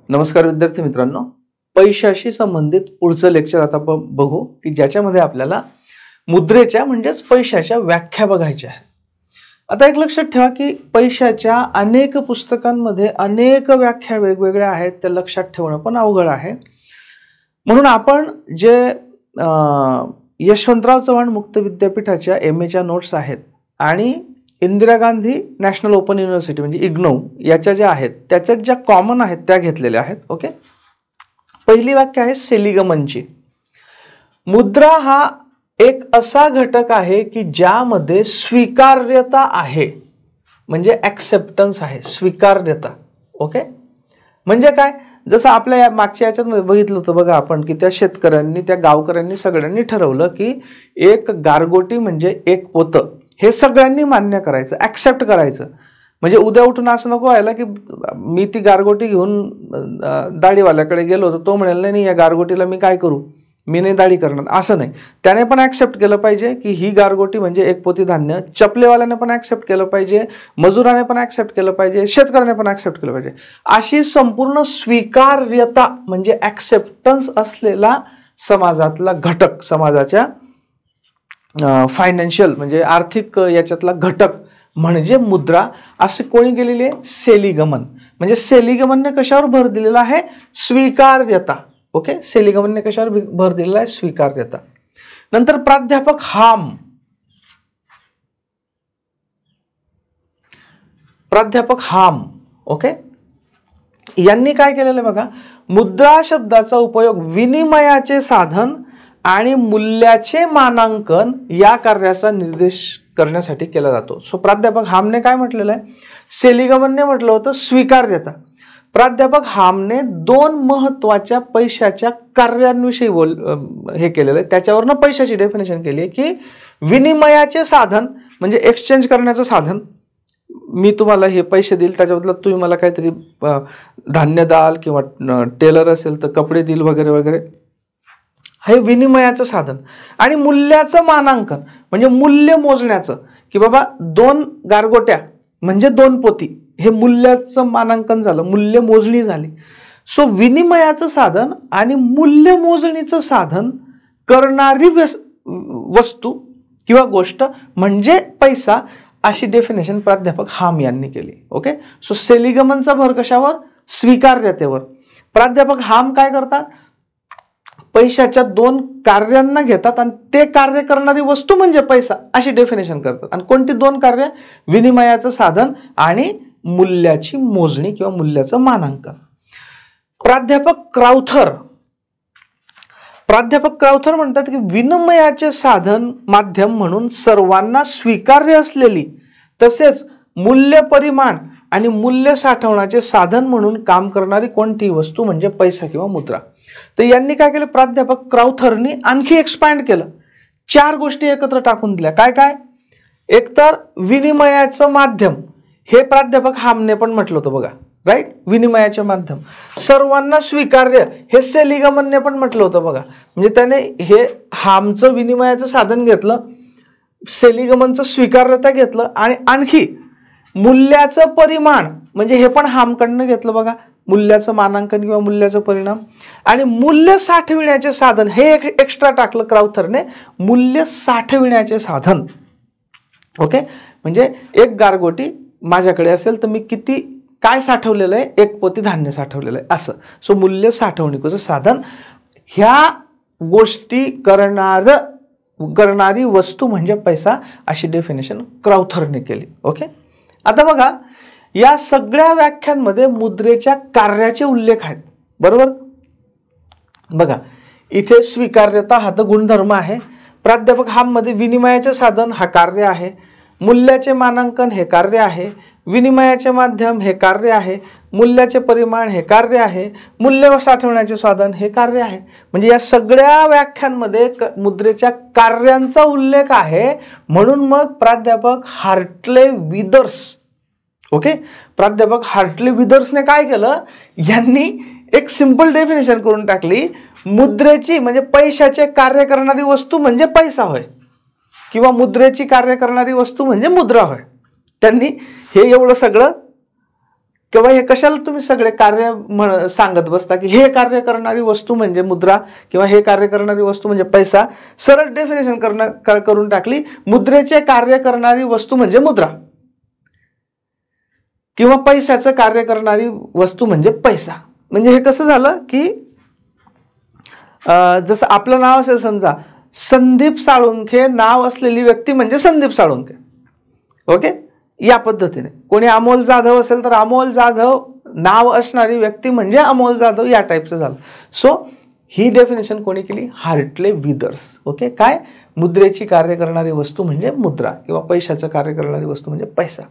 नमस्कार विद्यार्थी मित्रांनो, पैशाशी संबंधित पुढचं लेक्चर आता आपण बघू की ज्याच्यामध्ये आपल्याला मुद्रेच्या म्हणजेच पैशाच्या व्याख्या बघायच्या आहेत. आता एक लक्षात ठेवा की पैशाच्या अनेक पुस्तकांमध्ये अनेक व्याख्या वेगवेगळ्या आहेत, त्या लक्षात ठेवणं पण अवघड आहे. म्हणून आपण जे यशवंतराव चव्हाण मुक्त विद्यापीठाच्या MA च्या नोट्स आहेत आणि Indira Gandhi national open university म्हणजे इग्नोव याच्या ज्या आहेत त्याच्यात ज्या कॉमन आहेत त्या घेतलेल्या आहेत. ओके, पहिली व्याख्या आहे सेलिगमनची. मुद्रा हा एक असा घटक आहे की ज्यामध्ये स्वीकार्यता आहे, म्हणजे ॲक्सेप्टन्स आहे, स्वीकार्यता. ओके, म्हणजे काय, जसं आपल्या या मागच्या याच्यात बघितलं होतं बघा आपण की त्या शेतकऱ्यांनी त्या गावकऱ्यांनी सगळ्यांनी ठरवलं की एक गारगोटी म्हणजे एक पोतं हे सगळ्यांनी मान्य करायचं, ॲक्सेप्ट करायचं. म्हणजे उद्या उठून असं नको व्हायला की मी ती गारगोटी घेऊन दाढीवाल्याकडे गेलो होतो, तो म्हणेल नाही या गारगोटीला मी काय करू, मी नाही दाढी करणार, असं नाही. त्याने पण ॲक्सेप्ट केलं पाहिजे की ही गारगोटी म्हणजे एक पोती धान्य. चपलेवाल्याने पण ॲक्सेप्ट केलं पाहिजे, मजुराने पण ॲक्सेप्ट केलं पाहिजे, शेतकऱ्याने पण ॲक्सेप्ट केलं पाहिजे. अशी संपूर्ण स्वीकार्यता म्हणजे ॲक्सेप्टन्स असलेला समाजातला घटक, समाजाच्या फायनान्शियल म्हणजे आर्थिक याच्यातला घटक म्हणजे मुद्रा, असे कोणी गेलेली आहे, सेलिगमन. म्हणजे सेलिगमनने कशावर भर दिलेला आहे, स्वीकार्यता. ओके, सेलिगमनने कशावर भर दिलेला आहे, स्वीकार्यता. नंतर प्राध्यापक हाम, प्राध्यापक हाम ओके यांनी काय केलेलं आहे बघा, मुद्रा शब्दाचा उपयोग विनिमयाचे साधन आणि मूल्याचे मानांकन या कार्याचा निर्देश करण्यासाठी केला जातो. सो प्राध्यापक हामने काय म्हटलेलं आहे, सेलिगमनने म्हटलं होतं स्वीकार्यता. प्राध्यापक हामने दोन महत्वाच्या पैशाच्या कार्यांविषयी हे केलेलं आहे, त्याच्यावरनं पैशाची डेफिनेशन केली आहे की विनिमयाचे साधन म्हणजे एक्सचेंज करण्याचं साधन. मी तुम्हाला हे पैसे देईल, त्याच्या बदल्यात तुम्ही मला काहीतरी धान्य द्याल किंवा टेलर असेल तर कपडे देईल वगैरे वगैरे, हे विनिमयाचं साधन. आणि मूल्याचं मानांकन म्हणजे मूल्य मोजण्याचं की बाबा दोन गारगोट्या म्हणजे दोन पोती, हे मूल्याचं मानांकन झालं, मूल्य मोजणी झाली. सो विनिमयाचं साधन आणि मूल्य मोजणीचं साधन करणारी वस्तू किंवा गोष्ट म्हणजे पैसा, अशी डेफिनेशन प्राध्यापक हाम यांनी केली. ओके, सो सेलिगमनचा भर कशावर, स्वीकार्यतेवर. प्राध्यापक हाम काय करतात, पैशाच्या दोन कार्यांना घेतात आणि ते कार्य करणारी वस्तू म्हणजे पैसा अशी डेफिनेशन करतात. आणि कोणती दोन कार्य, विनिमयाचं साधन आणि मूल्याची मोजणी किंवा मूल्याचं मानांकन. प्राध्यापक क्राउथर म्हणतात की विनिमयाचे साधन माध्यम म्हणून सर्वांना स्वीकार्य असलेली तसेच मूल्य परिमाण आणि मूल्य साठवण्याचे साधन म्हणून काम करणारी कोणतीही वस्तू म्हणजे पैसा किंवा मुद्रा. तर यांनी काय केलं, प्राध्यापक क्राउथरनी आणखी एक्सपॅन्ड केलं, चार गोष्टी एकत्र टाकून दिल्या. काय काय, एकतर विनिमयाचं माध्यम, हे प्राध्यापक हामने पण म्हटलं होतं बघा, राईट, विनिमयाचे माध्यम. सर्वांना स्वीकार्य, हे सेलिगमनने पण म्हटलं होतं बघा. म्हणजे त्याने हे हामचं विनिमयाचं साधन घेतलं, सेलिगमनचं स्वीकार्यता घेतलं आणि आणखी मूल्याचं परिमाण म्हणजे हे पण हामकडनं घेतलं बघा, मूल्याचं मानांकन किंवा मूल्याचं परिणाम. आणि मूल्य साठविण्याचे साधन हे एक्स्ट्रा टाकलं क्राउथरने, मूल्य साठविण्याचे साधन. ओके, म्हणजे एक गारगोटी माझ्याकडे असेल तर मी किती काय साठवलेलं आहे, एक पोती धान्य साठवलेलं आहे असं. सो मूल्य साठवणुकीचं साधन, ह्या गोष्टी करणारी वस्तू म्हणजे पैसा, अशी डेफिनेशन क्राउथरने केली. ओके, आता बघा या सगळ्या व्याख्यांमध्ये मुद्रेच्या कार्याचे उल्लेख आहेत, बरोबर. बघा इथे स्वीकार्यता हा तर गुणधर्म आहे, प्राध्यापक हाम मध्ये विनिमयाचे साधन हा कार्य आहे, मूल्याचे मानांकन हे कार्य आहे, विनिमयाचे माध्यम हे कार्य आहे, मूल्याचे परिमाण हे कार्य आहे, मूल्य साठवण्याचे साधन हे कार्य आहे. म्हणजे या सगळ्या व्याख्यांमध्ये मुद्रेच्या कार्यांचा उल्लेख आहे. म्हणून मग प्राध्यापक हार्टले विदर्स, ओके, प्राध्यापक हार्टले विदर्सने काय केलं, यांनी एक सिंपल डेफिनेशन करून टाकली, मुद्रेची म्हणजे पैशाचे कार्य करणारी वस्तू म्हणजे पैसा होय, किंवा मुद्रेची कार्य करणारी वस्तू म्हणजे मुद्रा होय. त्यांनी हे एवढं सगळं किंवा हे कशाला तुम्ही सगळे कार्य सांगत बसता की हे कार्य करणारी वस्तू म्हणजे मुद्रा किंवा हे कार्य करणारी वस्तू म्हणजे पैसा. सरळ डेफिनेशन करून टाकली, मुद्रेचे कार्य करणारी वस्तू म्हणजे मुद्रा किंवा पैशाचं कार्य करणारी वस्तू म्हणजे पैसा. म्हणजे हे कसं झालं की जसं आपलं नाव असेल समजा संदीप साळुंखे, नाव असलेली व्यक्ती म्हणजे संदीप साळुंखे. ओके, या पद्धतीने. कोणी अमोल जाधव असेल तर अमोल जाधव नाव असणारी व्यक्ती म्हणजे अमोल जाधव, या टाईपचं झालं. सो ही डेफिनेशन कोणी केली? Hartley withers. ओके, काय? मुद्रेची कार्य करणारी वस्तू म्हणजे मुद्रा किंवा पैशाचं कार्य करणारी वस्तू म्हणजे पैसा.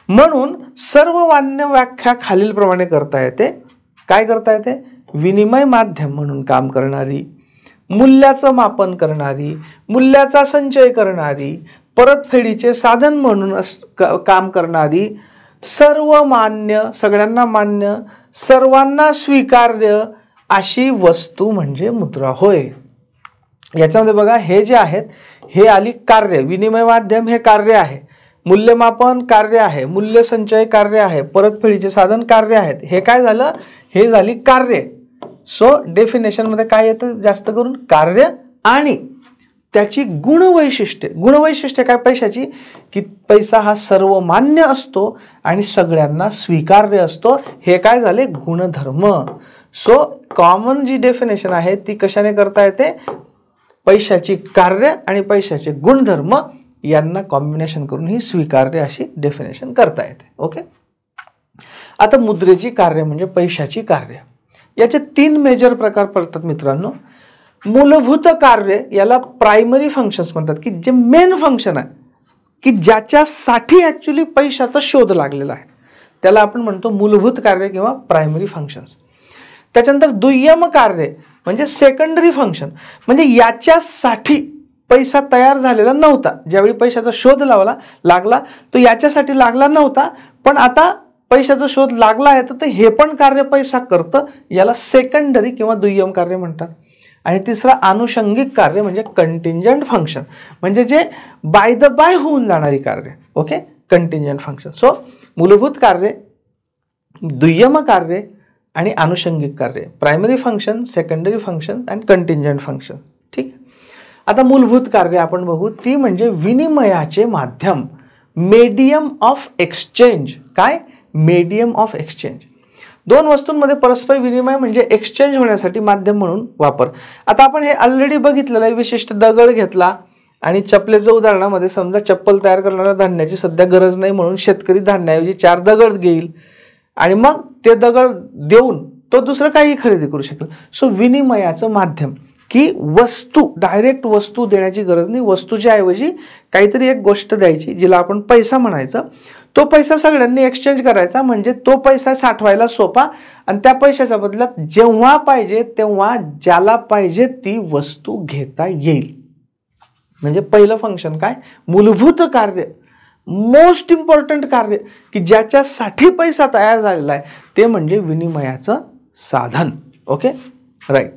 म्हणून सर्व मान्य व्याख्या खालीलप्रमाणे करता येते. काय करता येते? विनिमय माध्यम म्हणून काम करणारी, मूल्याचं मापन करणारी, मूल्याचा संचय करणारी, परतफेडीचे साधन म्हणून काम करणारी, सर्व मान्य, सगळ्यांना मान्य, सर्वांना स्वीकार्य अशी वस्तू म्हणजे मुद्रा होय. याच्यामध्ये बघा हे जे आहेत हे आली कार्य. विनिमय माध्यम हे कार्य आहे, मूल्यमापन कार्य आहे, मूल्य संचय कार्य आहे, परतफेडीचे साधन कार्य आहेत. हे काय झालं? हे झाली कार्य. सो डेफिनेशन मध्ये काय येतं? जास्त करून कार्य आणि त्याची गुणवैशिष्ट्ये. गुणवैशिष्ट्ये काय पैशाची? की पैसा हा सर्वमान्य असतो आणि सगळ्यांना स्वीकार्य असतो. हे काय झाले? गुणधर्म. सो कॉमन जी डेफिनेशन आहे ती कशाने करता येते? पैशाची कार्य आणि पैशाचे गुणधर्म यांना कॉम्बिनेशन करून ही स्वीकार्य अशी डेफिनेशन करता येते. ओके, आता मुद्रेची कार्य म्हणजे पैशाची कार्य. याचे 3 मेजर प्रकार पडतात मित्रांनो. मूलभूत कार्य, याला प्रायमरी फंक्शन्स म्हणतात, की जे मेन फंक्शन आहे की ज्याच्यासाठी ऍक्च्युली पैशाचा शोध लागलेला आहे त्याला आपण म्हणतो मूलभूत कार्य किंवा प्रायमरी फंक्शन्स. त्याच्यानंतर दुय्यम कार्य म्हणजे सेकंडरी फंक्शन, म्हणजे याच्यासाठी पैसा तयार झालेला नव्हता. ज्यावेळी पैशाचा शोध लागला तो याच्यासाठी लागला नव्हता, पण आता पैशाचा शोध लागला आहे तर हे पण कार्य पैसा करतं. याला सेकंडरी किंवा दुय्यम कार्य म्हणतात. आणि तिसरा अनुषंगिक कार्य म्हणजे कंटिंजंट फंक्शन, म्हणजे जे बाय द बाय होऊन जाणारी कार्य. Okay, कंटिंजंट function. सो मूलभूत कार्य, दुय्यम कार्य आणि अनुषंगिक कार्य, primary function, secondary function and contingent function. ठीक. आता मूलभूत कार्य आपण बघू. ती म्हणजे विनिमयाचे माध्यम, मीडियम ऑफ एक्सचेंज. काय? Medium of exchange. 2 वस्तूंमध्ये परस्पर विनिमय म्हणजे एक्सचेंज होण्यासाठी माध्यम म्हणून वापर. आता आपण हे ऑलरेडी बघितलेलं आहे. विशिष्ट दगड घेतला आणि चपलेचं उदाहरणामध्ये समजा चप्पल तयार करणाऱ्या धान्याची सध्या गरज नाही म्हणून शेतकरी धान्याऐवजी 4 दगड घेईल आणि मग ते दगड देऊन तो दुसरं काही खरेदी करू शकेल. सो विनिमयाचं माध्यम की वस्तू, डायरेक्ट वस्तू देण्याची गरज नाही, वस्तूच्या ऐवजी काहीतरी एक गोष्ट द्यायची जिला आपण पैसा म्हणायचं. तो पैसा सगळ्यांनी एक्सचेंज करायचा, म्हणजे तो पैसा साठवायला सोपा आणि त्या पैशाच्या बदल्यात जेव्हा पाहिजे तेव्हा ज्याला पाहिजे ती वस्तू घेता येईल. म्हणजे पहिलं फंक्शन काय? मूलभूत कार्य, मोस्ट इम्पॉर्टंट कार्य की ज्याच्यासाठी पैसा तयार झालेला आहे ते म्हणजे विनिमयाचं साधन. Okay, right.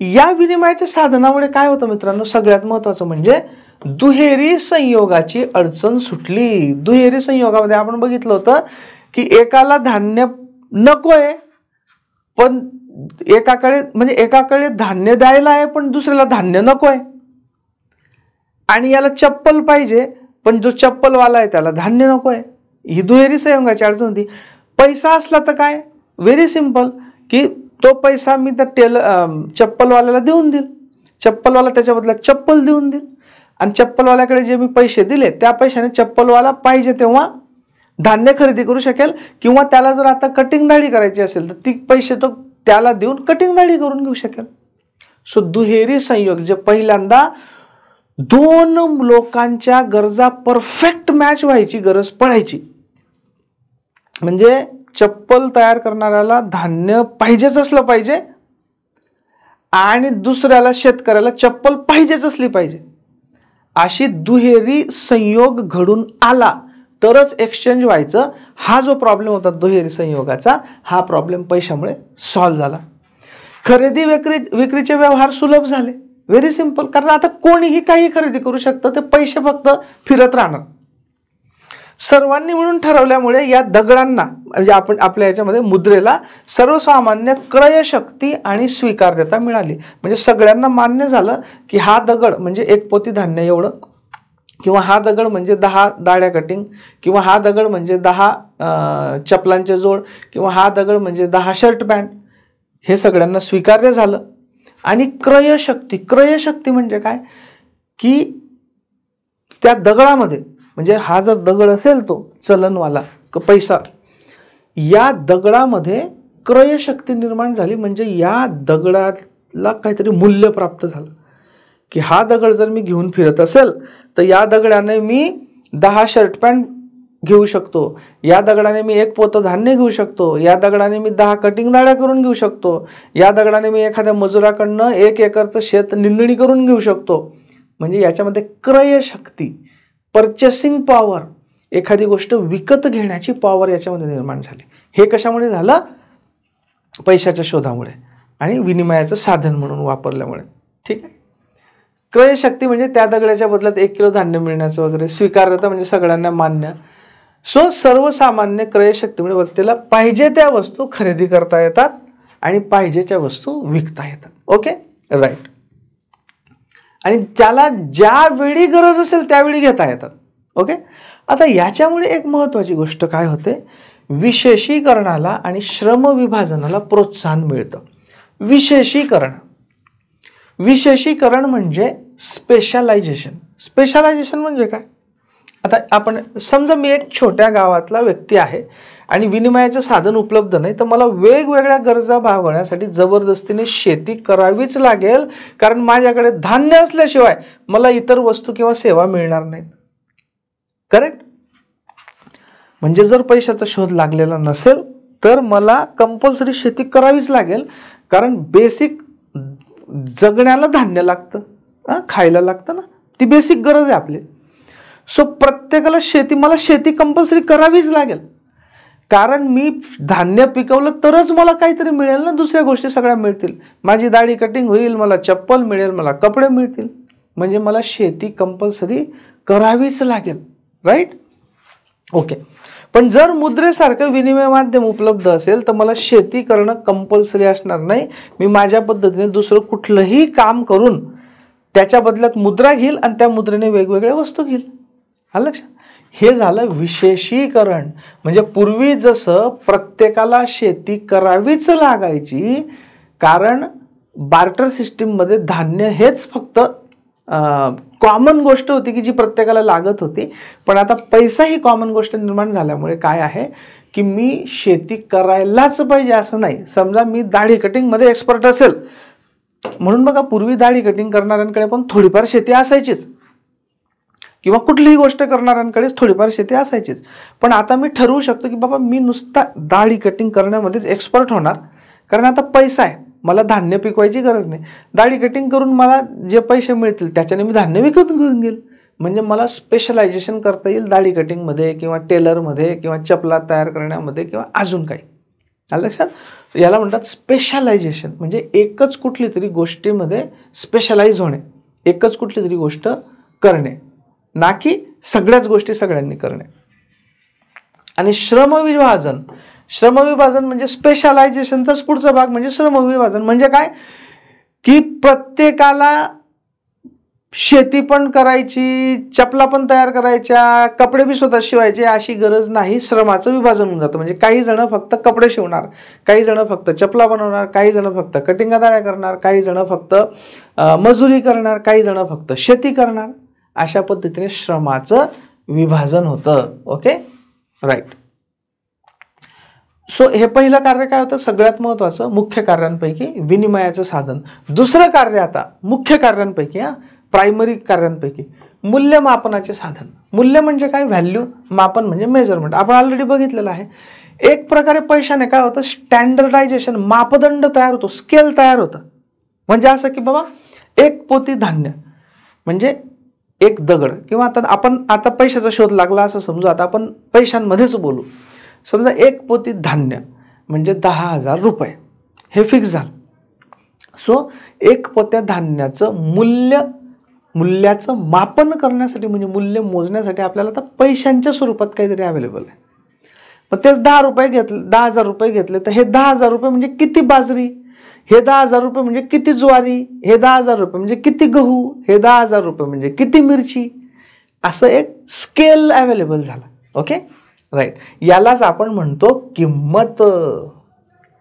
या विनिमयाच्या साधनामुळे काय होतं मित्रांनो? सगळ्यात महत्त्वाचं म्हणजे दुहेरी संयोगाची अडचण सुटली. दुहेरी संयोगामध्ये आपण बघितलं होतं की एकाला धान्य नकोय पण एकाकडे धान्य द्यायला आहे पण दुसऱ्याला धान्य नकोय, आणि याला चप्पल पाहिजे पण जो चप्पलवाला आहे त्याला धान्य नकोय. ही दुहेरी संयोगाची अडचण होती. पैसा असला तर काय? व्हेरी सिंपल, की तो पैसा मी त्या चप्पलवाल्याला देऊन देईल, चप्पलवाला त्याच्या बदल्यात चप्पल देऊन देईल, आणि चप्पलवाल्याकडे जे मी पैसे दिले त्या पैशाने चप्पलवाला पाहिजे तेव्हा धान्य खरेदी करू शकेल, किंवा त्याला जर आता कटिंग दाढी करायची असेल तर ती पैसे तो त्याला देऊन कटिंग दाढी करून घेऊ शकेल. सो दुहेरी संयोग, जे पहिल्यांदा 2 लोकांच्या गरजा परफेक्ट मॅच व्हायची गरज पडायची, म्हणजे चप्पल तयार करणाऱ्याला धान्य पाहिजेच असलं पाहिजे आणि दुसऱ्याला शेतकऱ्याला चप्पल पाहिजेच असली पाहिजे, अशी दुहेरी संयोग घडून आला तरच एक्सचेंज व्हायचं. हा जो प्रॉब्लेम होता दुहेरी संयोगाचा, हा प्रॉब्लेम पैशामुळे सॉल्व्ह झाला. खरेदी विक्रीचे व्यवहार सुलभ झाले. व्हेरी सिंपल, कारण आता कोणीही काही खरेदी करू शकतं, ते पैसे फक्त फिरत राहणार. सर्वांनी मिळून ठरवल्यामुळे या दगडांना म्हणजे आपण आपल्या याच्यामध्ये मुद्रेला सर्वसामान्य क्रयशक्ती आणि स्वीकार्यता मिळाली. म्हणजे सगळ्यांना मान्य झालं की हा दगड म्हणजे 1 पोती धान्य एवढं, किंवा हा दगड म्हणजे 10 दाढ्या कटिंग, किंवा हा दगड म्हणजे 10 चपलांचे जोड, किंवा हा दगड म्हणजे 10 शर्ट पॅन्ट, हे सगळ्यांना स्वीकार्य झालं. आणि क्रयशक्ती म्हणजे काय की त्या दगडामध्ये म्हणजे हा जर दगड असेल तो चलनवाला पैसा, या दगडामध्ये क्रयशक्ती निर्माण झाली. म्हणजे या दगडाला काहीतरी मूल्य प्राप्त झालं की हा दगड जर मी घेऊन फिरत असेल तर या दगडाने मी 10 शर्ट पॅन्ट घेऊ शकतो, या दगडाने मी 1 पोतं धान्य घेऊ शकतो, या दगडाने मी 10 कटिंग दाड्या करून घेऊ शकतो, या दगडाने मी एखाद्या मजुराकडनं 1 एकरचं शेत निंदणी करून घेऊ शकतो. म्हणजे याच्यामध्ये क्रयशक्ती, परचेसिंग पॉवर, एखादी गोष्ट विकत घेण्याची पॉवर याच्यामध्ये निर्माण झाली. हे कशामुळे झालं? पैशाच्या शोधामुळे आणि विनिमयाचं साधन म्हणून वापरल्यामुळे. ठीक आहे. क्रयशक्ती म्हणजे त्या दगडाच्या बदल्यात 1 किलो धान्य मिळण्याचं वगैरे. स्वीकार्यता म्हणजे सगळ्यांना मान्य. सो सर्वसामान्य क्रयशक्ती म्हणजे व्यक्तीला पाहिजे त्या वस्तू खरेदी करता येतात आणि पाहिजेच्या वस्तू विकता येतात. Okay, right. आणि त्याला ज्या वेळी गरज असेल त्यावेळी घेता येतात. ओके. आता याच्यामुळे एक महत्त्वाची गोष्ट काय होते, विशेषीकरणाला आणि श्रम विभाजनाला प्रोत्साहन मिळतं. विशेषीकरण म्हणजे स्पेशलायझेशन म्हणजे काय? आता आपण समजा मी एक छोट्या गावातला व्यक्ती आहे आणि विनिमयाचं साधन उपलब्ध नाही, तर मला वेगवेगळ्या गरजा भागवण्यासाठी जबरदस्तीने शेती करावीच लागेल, कारण माझ्याकडे धान्य असल्याशिवाय मला इतर वस्तू किंवा सेवा मिळणार नाहीत. करेक्ट. म्हणजे जर पैशाचा शोध लागलेला नसेल तर मला कंपल्सरी शेती करावीच लागेल, कारण बेसिक जगण्याला धान्य लागतं, खायला लागतं ना, ती बेसिक गरज आहे आपली. सो प्रत्येकाला मला शेती कंपल्सरी करावीच लागेल, कारण मी धान्य पिकवलं तरच मला काहीतरी मिळेल ना, दुसऱ्या गोष्टी सगळ्या मिळतील. माझी दाढी कटिंग होईल, मला चप्पल मिळेल, मला कपडे मिळतील. म्हणजे मला शेती कंपल्सरी करावीच लागेल. राईट. ओके. पण जर मुद्रेसारखं विनिमय माध्यम उपलब्ध असेल तर मला शेती करणं कंपल्सरी असणार नाही. मी माझ्या पद्धतीने दुसरं कुठलंही काम करून त्याच्या बदल्यात मुद्रा घेईल आणि त्या मुद्रेने वेगवेगळ्या वस्तू घेईल. आलं लक्षात? हे झालं विशेषीकरण. म्हणजे पूर्वी जसं प्रत्येकाला शेती करावीच लागायची, कारण बार्टर सिस्टीममध्ये धान्य हेच फक्त कॉमन गोष्ट होती की जी प्रत्येकाला लागत होती. पण आता पैसा ही कॉमन गोष्ट निर्माण झाल्यामुळे काय आहे की मी शेती करायलाच पाहिजे असं नाही. समजा मी दाढी कटिंगमध्ये एक्सपर्ट असेल, म्हणून बघा पूर्वी दाढी कटिंग करणाऱ्यांकडे पण थोडीफार शेती असायचीच, किंवा कुठलीही गोष्ट करणाऱ्यांकडे थोडीफार शेती असायचीच. पण आता मी ठरवू शकतो की बाबा मी नुसता दाढी कटिंग करण्यामध्येच एक्सपर्ट होणार, कारण आता पैसा आहे, मला धान्य पिकवायची गरज नाही. दाढी कटिंग करून मला जे पैसे मिळतील त्याच्याने मी धान्य विकत घेऊन घेईल. म्हणजे मला स्पेशलायझेशन करता येईल दाढी कटिंगमध्ये, किंवा टेलरमध्ये, किंवा चपला तयार करण्यामध्ये, किंवा अजून काही. आलं लक्षात? याला म्हणतात स्पेशलायझेशन. म्हणजे एकच कुठली तरी गोष्टीमध्ये स्पेशलाइज होणे, एकच कुठली तरी गोष्ट करणे, ना की सगळ्याच गोष्टी सगळ्यांनी करणे. आणि श्रमविभाजन म्हणजे स्पेशलायझेशनचाच पुढचा भाग म्हणजे श्रमविभाजन. म्हणजे काय की प्रत्येकाला शेती पण करायची, चपला पण तयार करायच्या, कपडे बी स्वतः शिवायचे अशी गरज नाही. श्रमाचं विभाजन होऊन जातं. म्हणजे काही जण फक्त कपडे शिवणार, काही जण फक्त चपला बनवणार, काही जण फक्त कटिंगा दाड्या करणार, काही जण फक्त मजुरी करणार, काही जण फक्त शेती करणार. अशा पद्धतीने श्रमाचं विभाजन होतं. Okay, right. सो हे पहिलं कार्य काय होतं, सगळ्यात महत्वाचं मुख्य कार्यांपैकी विनिमयाचं साधन. दुसरं कार्य आता मुख्य कार्यांपैकी, प्रायमरी कार्यांपैकी मूल्यमापनाचे साधन. मूल्य म्हणजे काय, व्हॅल्यू. मापन म्हणजे मेजरमेंट. आपण ऑलरेडी बघितलेलं आहे. एक प्रकारे पैशाने काय होतं, स्टँडर्डायझेशन, मापदंड तयार होतो, स्केल तयार होतं. म्हणजे असं की बाबा 1 पोती धान्य म्हणजे 1 दगड, किंवा आता पैशाचा शोध लागला असं समजू. आता आपण पैशांमध्येच बोलू. समजा 1 पोती धान्य म्हणजे 10,000 रुपये, हे फिक्स झालं. सो 1 पोत्या धान्याचं मूल्य मूल्याचं मापन करण्यासाठी म्हणजे मूल्य मोजण्यासाठी आपल्याला आता पैशांच्या स्वरूपात काहीतरी अवेलेबल आहे. मग तेच 10 रुपये घेतले, 10,000 रुपये घेतले, तर हे 10,000 रुपये म्हणजे किती बाजरी, हे 10,000 रुपये म्हणजे किती ज्वारी, हे 10,000 रुपये म्हणजे किती गहू, हे 10,000 रुपये म्हणजे किती मिरची, असं एक स्केल अवेलेबल झाला. Okay, right. यालाच आपण म्हणतो किंमत.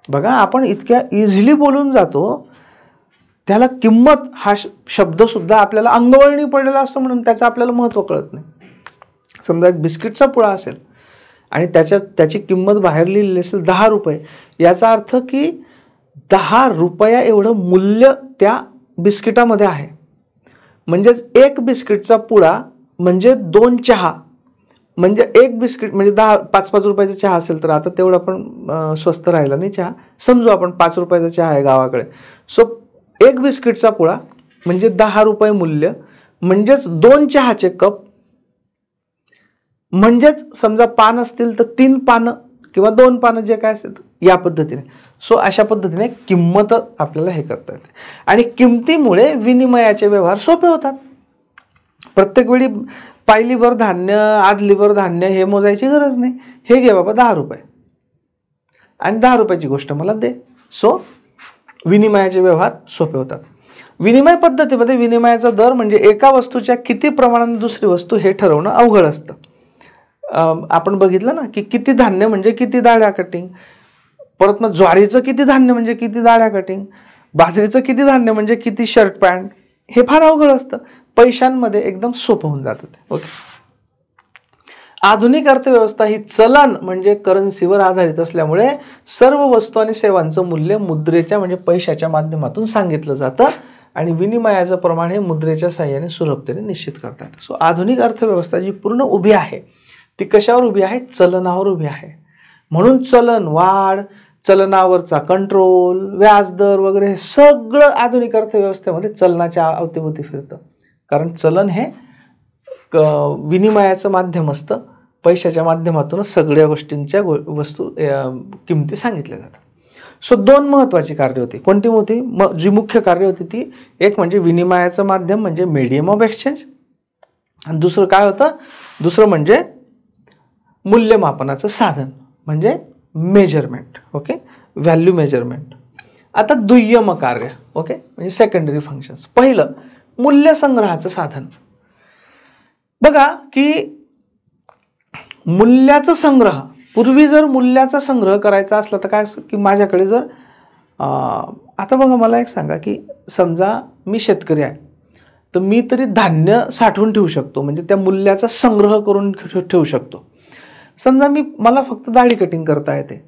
बघा, आपण इतक्या इझिली बोलून जातो, त्याला किंमत हा शब्द सुद्धा आपल्याला अंगवळणी पडलेला असतो म्हणून त्याचं आपल्याला महत्त्व कळत नाही. समजा एक बिस्किटचा पुडा असेल आणि त्याची किंमत बाहेर लिहिलेली असेल 10 रुपये, याचा अर्थ की 10 रुपया एवढं मूल्य त्या बिस्किटामध्ये आहे. म्हणजेच एक बिस्किटचा पुडा म्हणजे 2 चहा, म्हणजे एक बिस्किट म्हणजे 5-5 रुपयाचा चहा असेल तर आता तेवढं पण स्वस्त राहिला नाही चहा, समजू आपण 5 रुपयाचा चहा आहे गावाकडे. सो एक बिस्किटचा पुडा म्हणजे 10 रुपये मूल्य, म्हणजेच 2 चहाचे कप, म्हणजेच समजा पान असतील तर 3 पानं किंवा 2 पानं जे काय असेल या पद्धतीने. सो अशा पद्धतीने किंमत आपल्याला हे करता येते. आणि किमतीमुळे विनिमयाचे व्यवहार सोपे होतात. प्रत्येक वेळी पायलीभर धान्य, आदलीभर धान्य हे मोजायची गरज नाही. हे घे बाबा 10 रुपये आणि 10 रुपयाची गोष्ट मला दे. सो विनिमयाचे व्यवहार सोपे होतात. विनिमय पद्धतीमध्ये विनिमयाचा दर म्हणजे एका वस्तूच्या किती प्रमाणाने दुसरी वस्तू हे ठरवणं अवघड असतं. आपण बघितलं ना की किती धान्य म्हणजे किती दाढ्या कटिंग, परत मग ज्वारीचं किती धान्य म्हणजे किती दाढ्या कटिंग, बाजरीचं किती धान्य म्हणजे किती शर्ट पॅन्ट, हे फार अवघड असतं. पैशांमध्ये एकदम सोपं होऊन जातं ते. ओके, आधुनिक अर्थव्यवस्था ही चलन म्हणजे करन्सीवर आधारित असल्यामुळे सर्व वस्तू आणि सेवांचं मूल्य मुद्रेच्या म्हणजे पैशाच्या माध्यमातून सांगितलं जातं आणि विनिमयाचं प्रमाण हे मुद्रेच्या साहाय्याने सुलभतेने निश्चित करतात. सो आधुनिक अर्थव्यवस्था जी पूर्ण उभी आहे ती कशावर उभी आहे? चलनावर उभी आहे. म्हणून चलन वाढ, चलनावरचा कंट्रोल, व्याजदर वगैरे हे सगळं आधुनिक अर्थव्यवस्थेमध्ये चलनाच्या अवतीभोवती फिरतं. कारण चलन हे विनिमयाचं माध्यम असतं. पैशाच्या माध्यमातूनच सगळ्या गोष्टींच्या वस्तू किमती सांगितल्या जातात. सो 2 महत्त्वाची कार्य होती. कोणती होती? जी मुख्य कार्य होती ती एक म्हणजे विनिमयाचं माध्यम म्हणजे मीडियम ऑफ एक्सचेंज, आणि दुसरं काय होतं? दुसरं म्हणजे मूल्यमापनाचं साधन म्हणजे मेजरमेंट. Okay, value measurement. आता दुय्यम कार्य, ओके, म्हणजे सेकंडरी फंक्शन्स. पहिलं मूल्य संग्रहाचं साधन. बघा की मूल्याचा संग्रह, पूर्वी जर मूल्याचा संग्रह करायचा असला तर काय की माझ्याकडे जर आता बघा मला एक सांगा की समजा मी शेतकरी आहे तर मी तरी धान्य साठवून ठेवू शकतो, म्हणजे त्या मूल्याचा संग्रह करून ठेवू शकतो. समजा मला फक्त दाढी कटिंग करता येते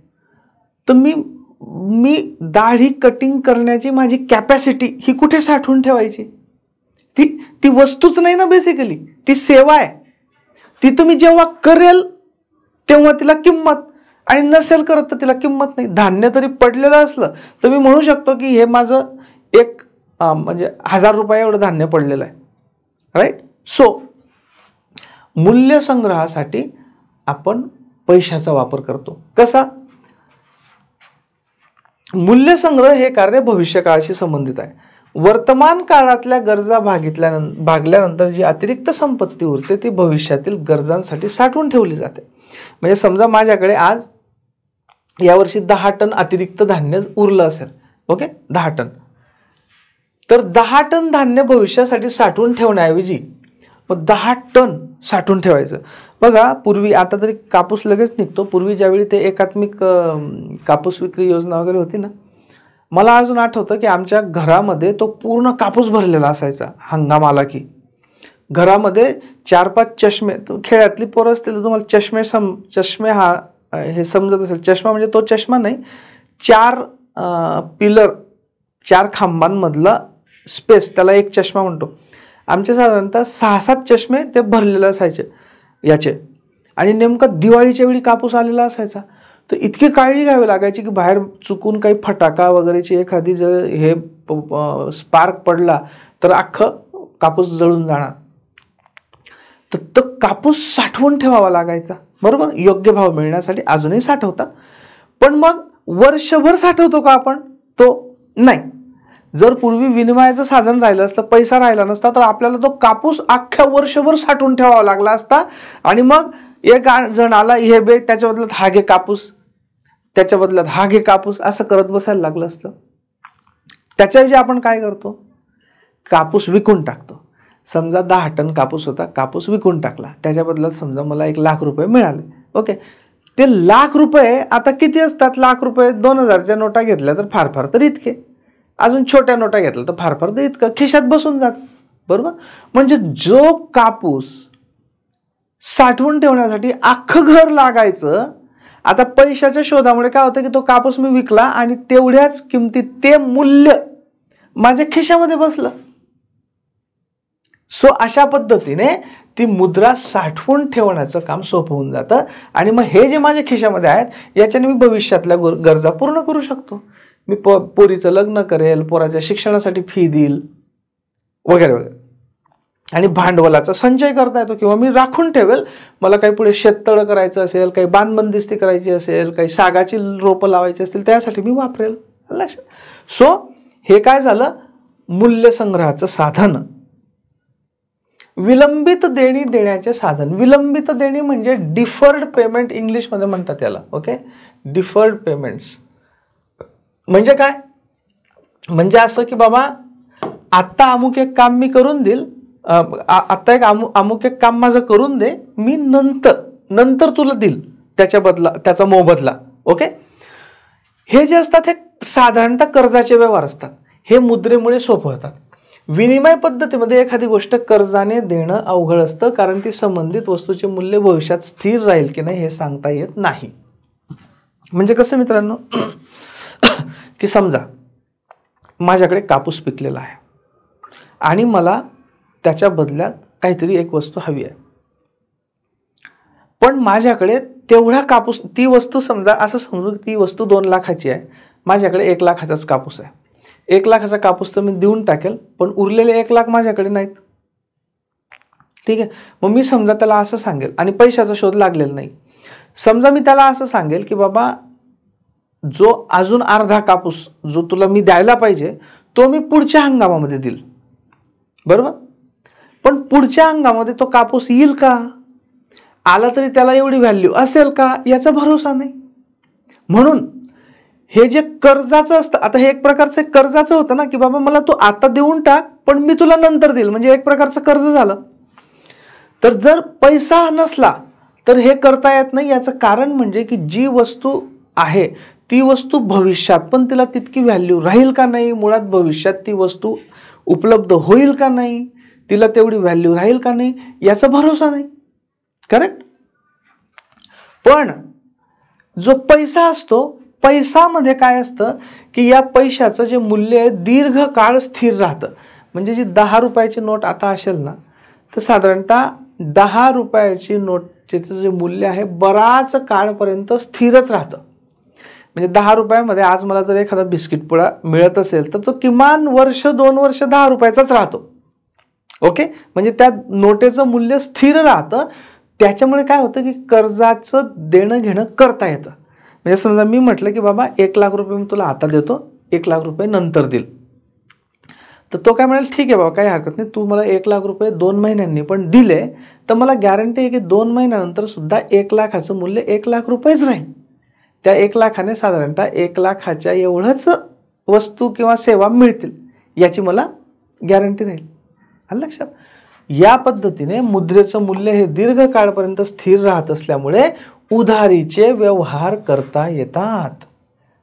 तर मी दाढी कटिंग करण्याची माझी कॅपॅसिटी ही कुठे साठवून ठेवायची? ती वस्तूच नाही ना, बेसिकली ती सेवा आहे. ती तुम्ही जेव्हा करेल तेव्हा तिला किंमत, आणि नसेल करत तर तिला किंमत नाही. धान्य तरी पडलेलं असलं तर मी म्हणू शकतो की हे माझं एक म्हणजे 1000 रुपये एवढं धान्य पडलेलं आहे, राईट. सो मूल्य संग्रहासाठी आपण पैशाचा वापर करतो. कसा? मूल्य संग्रह हे कार्य भविष्यकाळाशी संबंधित आहे. वर्तमान काळातल्या गरजा भागल्यानंतर जी अतिरिक्त संपत्ती उरते ती भविष्यातील गरजांसाठी साठवून ठेवली जाते. म्हणजे समजा माझ्याकडे आज यावर्षी 10 टन अतिरिक्त धान्य उरलं असेल, ओके, 10 टन, तर 10 टन धान्य भविष्यासाठी साठवून ठेवण्याऐवजी 10 टन साठवून ठेवायचं. बघा पूर्वी, आता तरी कापूस लगेच निघतो, पूर्वी ज्यावेळी ते एकात्मिक कापूस विक्री योजना वगैरे होती ना, मला अजून आठवतं की आमच्या घरामध्ये तो पूर्ण कापूस भरलेला असायचा. हंगाम आला की घरामध्ये 4-5 चष्मे, तो खेड्यातली पोरं असतील तर तुम्हाला चष्मे हा हे समजत असेल. चष्मा म्हणजे तो चष्मा नाही, 4 पिलर, 4 खांबांमधला स्पेस, त्याला एक चष्मा म्हणतो. आमचे साधारणतः 6-7 चष्मे ते भरलेले असायचे याचे, आणि नेमका दिवाळीच्या वेळी कापूस आलेला असायचा. तर इतकी काळजी घ्यावी लागायची की बाहेर चुकून काही फटाका वगैरेची एखादी जर हे स्पार्क पडला तर अख्खं कापूस जळून जाणार. तर तो कापूस साठवून ठेवावा लागायचा, बरोबर, योग्य भाव मिळण्यासाठी. अजूनही साठवतात, पण मग वर्षभर साठवतो का आपण? तो नाही. जर पूर्वी विनिमयाचं साधन राहिलं असतं, पैसा राहिला नसता, तर आपल्याला तो कापूस अख्ख्या वर्षभर साठवून ठेवावा लागला असता. आणि मग एक जण आला, हे बे त्याच्या बदल्यात हा घे कापूस, त्याच्या बदल्यात हा घे कापूस, असं करत बसायला लागलं असतं. त्याच्याऐवजी आपण काय करतो, कापूस विकून टाकतो. समजा 10 टन कापूस होता, कापूस विकून टाकला, त्याच्या बदल्यात समजा मला 1 लाख रुपये मिळाले. ओके, ते ₹1,00,000 आता किती असतात? ₹1,00,000 2000च्या नोटा घेतल्या तर फार फार तर इतके, अजून छोट्या नोटा घेतल्या तर फार फार तर इतकं खिशात बसून जात. बरोबर. म्हणजे जो कापूस साठवून ठेवण्यासाठी अख्खं घर लागायचं, आता पैशाच्या शोधामुळे काय होतं की तो कापूस मी विकला आणि तेवढ्याच किमतीत ते मूल्य माझ्या खिशामध्ये बसलं. सो अशा पद्धतीने ती मुद्रा साठवून ठेवण्याचं काम सोपं होऊन जातं. आणि मग हे जे माझ्या खिशामध्ये आहेत याच्याने मी भविष्यातल्या गरजा पूर्ण करू शकतो. मी पोरीचं लग्न करेल, पोराच्या शिक्षणासाठी फी देईल वगैरे वगैरे. आणि भांडवलाचा संचय करता येतो, किंवा मी राखून ठेवेल. मला काही पुढे शेततळं करायचं असेल, काही बांधबंदिस्ती करायची असेल, काही सागाची रोपं लावायची असतील, त्यासाठी मी वापरेल. लक्षात. सो हे काय झालं, मूल्य संग्रहाचं साधन. विलंबित देणी देण्याचे साधन. विलंबित देणी म्हणजे डिफर्ड पेमेंट इंग्लिशमध्ये म्हणतात त्याला. ओके, डिफर्ड पेमेंट्स म्हणजे काय, म्हणजे असं की बाबा आत्ता अमुक एक काम मी करून देईल, आत्ता एक अमुक एक काम माझं करून दे, मी नंतर तुला देईल त्याचा मोबदला. ओके, हे जे असतात हे साधारणतः कर्जाचे व्यवहार असतात. हे मुद्रेमुळे सोपं होतात. विनिमय पद्धतीमध्ये एखादी गोष्ट कर्जाने देणं अवघड असतं, कारण ती संबंधित वस्तूचे मूल्य भविष्यात स्थिर राहील की नाही हे सांगता येत नाही. म्हणजे कसं मित्रांनो, की समजा माझ्याकडे कापूस पिकलेला आहे आणि मला त्याच्या बदल्यात काहीतरी एक वस्तू हवी आहे, पण माझ्याकडे तेवढा कापूस, ती वस्तू समजा असं समजू ती वस्तू 2 लाखाची आहे, माझ्याकडे 1 लाखाचाच कापूस आहे. 1 लाखाचा कापूस तर मी देऊन टाकेल, पण उरलेले 1 लाख माझ्याकडे नाहीत. ठीक आहे, मग मी समजा त्याला असं सांगेल, आणि पैशाचा शोध लागलेला नाही, समजा मी त्याला असं सांगेल की बाबा जो अजून अर्धा कापूस जो तुला मी द्यायला पाहिजे तो मी पुढच्या हंगामामध्ये देईल. बरोबर. पण पुढच्या हंगामामध्ये तो कापूस येईल का, आला तरी त्याला एवढी व्हॅल्यू असेल का, याचा भरोसा नाही. म्हणून हे जे कर्जाचं असतं, आता हे एक प्रकारचं कर्जाचं होतं ना, की बाबा मला तू आता देऊन टाक पण मी तुला नंतर देईल, म्हणजे एक प्रकारचं कर्ज झालं. तर जर पैसा नसला तर हे करता येत नाही. याचं कारण म्हणजे की जी वस्तू आहे ती वस्तू भविष्यात पण तिला तितकी व्हॅल्यू राहील का नाही, मुळात भविष्यात ती वस्तू उपलब्ध होईल का नाही, तिला तेवढी व्हॅल्यू राहील का नाही, याचा भरोसा नाही. करेक्ट. पण जो पैसा असतो, पैसामध्ये काय असतं की या पैशाचं जे मूल्य आहे दीर्घकाळ स्थिर राहतं. म्हणजे जी 10 रुपयाची नोट आता असेल ना, तर साधारणतः 10 रुपयाची नोटचं जे मूल्य आहे बराच काळपर्यंत स्थिरच राहतं. म्हणजे 10 रुपयामध्ये आज मला जर एखादा बिस्किट पुडा मिळत असेल तर तो किमान वर्ष 2 वर्ष 10 रुपयाचाच राहतो. ओके, म्हणजे त्या नोटेचं मूल्य स्थिर राहतं. त्याच्यामुळे काय होतं की कर्जाचं देणं घेणं करता येतं. म्हणजे समजा मी म्हटलं की बाबा 1 लाख रुपये मी तुला आता देतो, 1 लाख रुपये नंतर देईल, तर तो काय म्हणाल ठीक आहे बाबा काही हरकत नाही, तू मला 1 लाख रुपये 2 महिन्यांनी पण दिले तर मला गॅरंटी आहे की 2 महिन्यानंतर सुद्धा 1 लाखाचं मूल्य 1 लाख रुपयेच राहील. त्या 1 लाखाने साधारणतः 1 लाखाच्या एवढंच वस्तू किंवा सेवा मिळतील याची मला गॅरंटी राहील. आलं लक्षात. या पद्धतीने मुद्रेचं मूल्य हे दीर्घकाळपर्यंत स्थिर राहत असल्यामुळे उधारीचे व्यवहार करता येतात